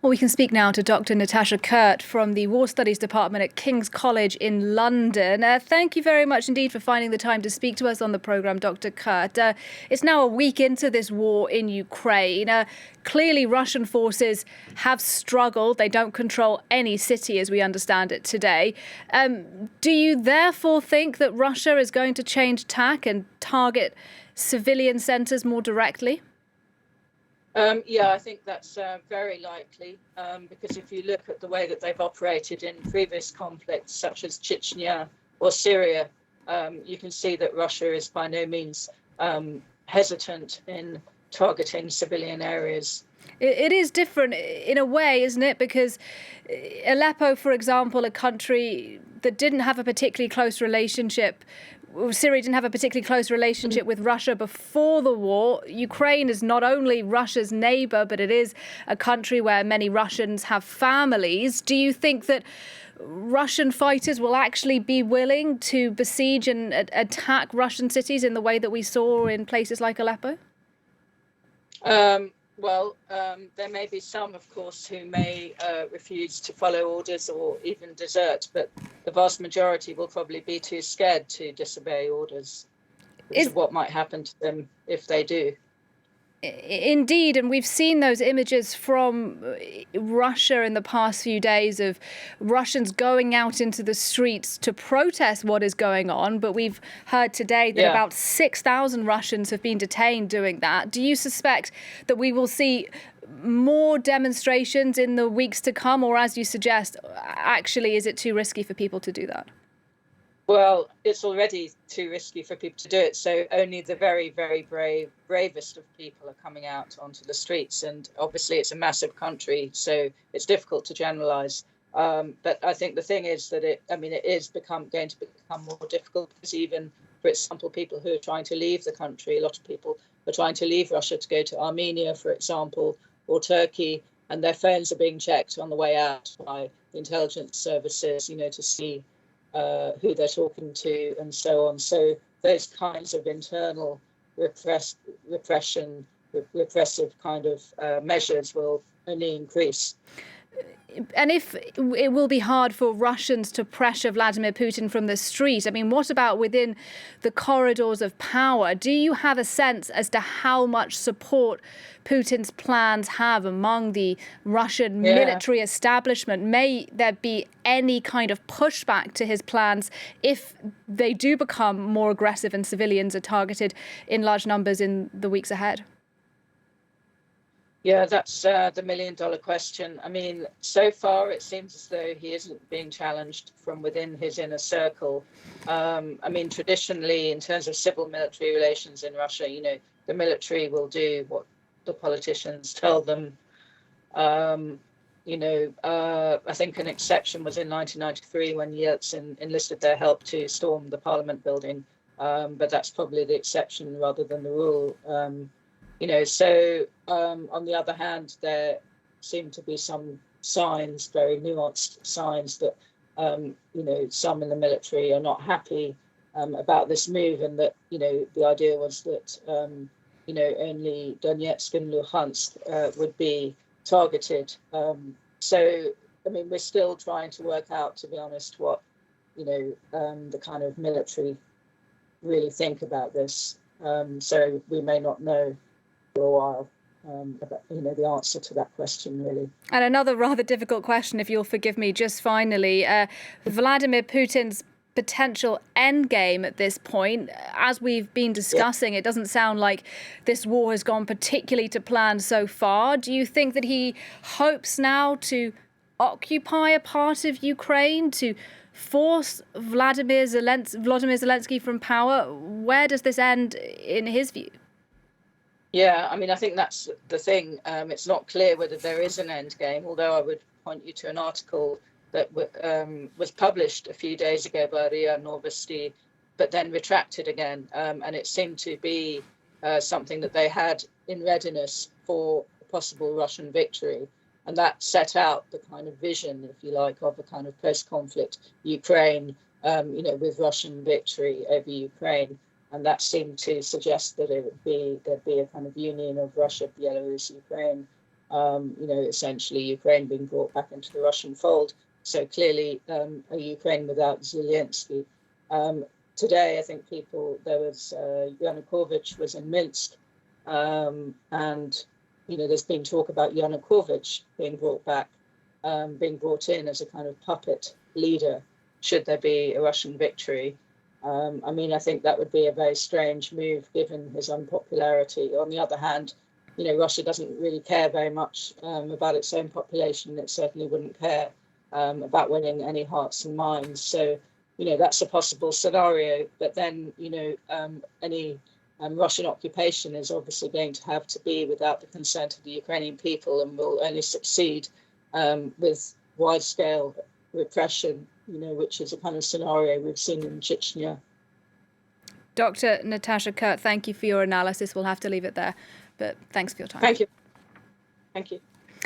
Well, we can speak now to Dr. Natasha Kuhrt from the War Studies Department at King's College in London. Thank you very much indeed for finding the time to speak to us on the programme, Dr. Kuhrt. It's now a week into this war in Ukraine. Clearly, Russian forces have struggled. They don't control any city as we understand it today. Do you therefore think that Russia is going to change tack and target civilian centres more directly? Yeah, I think that's very likely, because if you look at the way that they've operated in previous conflicts, such as Chechnya or Syria, you can see that Russia is by no means hesitant in targeting civilian areas. It is different in a way, isn't it? Because Aleppo, for example, a country that didn't have a particularly close relationship, Syria didn't have a particularly close relationship with Russia before the war. Ukraine is not only Russia's neighbour, but it is a country where many Russians have families. Do you think that Russian fighters will actually be willing to besiege and attack Russian cities in the way that we saw in places like Aleppo? There may be some, of course, who may refuse to follow orders or even desert, but the vast majority will probably be too scared to disobey orders because of what might happen to them if they do. Indeed, and we've seen those images from Russia in the past few days of Russians going out into the streets to protest what is going on. But we've heard today that about 6,000 Russians have been detained doing that. Do you suspect that we will see more demonstrations in the weeks to come? Or as you suggest, actually, is it too risky for people to do that? Well, it's already too risky for people to do it. So only the very, very bravest of people are coming out onto the streets. And obviously, it's a massive country, so it's difficult to generalize. But I think the thing is that it is going to become more difficult because even, for example, people who are trying to leave the country, a lot of people are trying to leave Russia to go to Armenia, for example, or Turkey, and their phones are being checked on the way out by the intelligence services, to see who they're talking to and so on. So those kinds of internal repressive kind of measures will only increase. And if it will be hard for Russians to pressure Vladimir Putin from the street, what about within the corridors of power? Do you have a sense as to how much support Putin's plans have among the Russian military establishment? May there be any kind of pushback to his plans if they do become more aggressive and civilians are targeted in large numbers in the weeks ahead? Yeah, that's the million-dollar question. So far, it seems as though he isn't being challenged from within his inner circle. Traditionally, in terms of civil-military relations in Russia, the military will do what the politicians tell them. I think an exception was in 1993 when Yeltsin enlisted their help to storm the parliament building. But that's probably the exception rather than the rule. On the other hand, there seem to be some signs, very nuanced signs, that, some in the military are not happy about this move, and that, the idea was that, only Donetsk and Luhansk would be targeted. We're still trying to work out, to be honest, what, the kind of military really think about this. So we may not know for a while about, the answer to that question, really. And another rather difficult question, if you'll forgive me, just finally, Vladimir Putin's potential endgame at this point. As we've been discussing, it doesn't sound like this war has gone particularly to plan so far. Do you think that he hopes now to occupy a part of Ukraine, to force Vladimir Zelensky from power? Where does this end in his view? Yeah, I think that's the thing. It's not clear whether there is an end game, although I would point you to an article that was published a few days ago by RIA Novosti, but then retracted again. And it seemed to be something that they had in readiness for a possible Russian victory. And that set out the kind of vision, if you like, of a kind of post-conflict Ukraine, with Russian victory over Ukraine. And that seemed to suggest that there'd be a kind of union of Russia, Belarus, Ukraine. essentially Ukraine being brought back into the Russian fold. So clearly a Ukraine without Zelensky. Today, I think Yanukovych was in Minsk, and there's been talk about Yanukovych being brought back, being brought in as a kind of puppet leader should there be a Russian victory. I think that would be a very strange move given his unpopularity. On the other hand, Russia doesn't really care very much about its own population. It certainly wouldn't care about winning any hearts and minds. So, that's a possible scenario. But then, any Russian occupation is obviously going to have to be without the consent of the Ukrainian people, and will only succeed with wide-scale repression, which is a kind of scenario we've seen in Chechnya. Dr. Natasha Kuhrt, thank you for your analysis. We'll have to leave it there, but thanks for your time. Thank you. Thank you.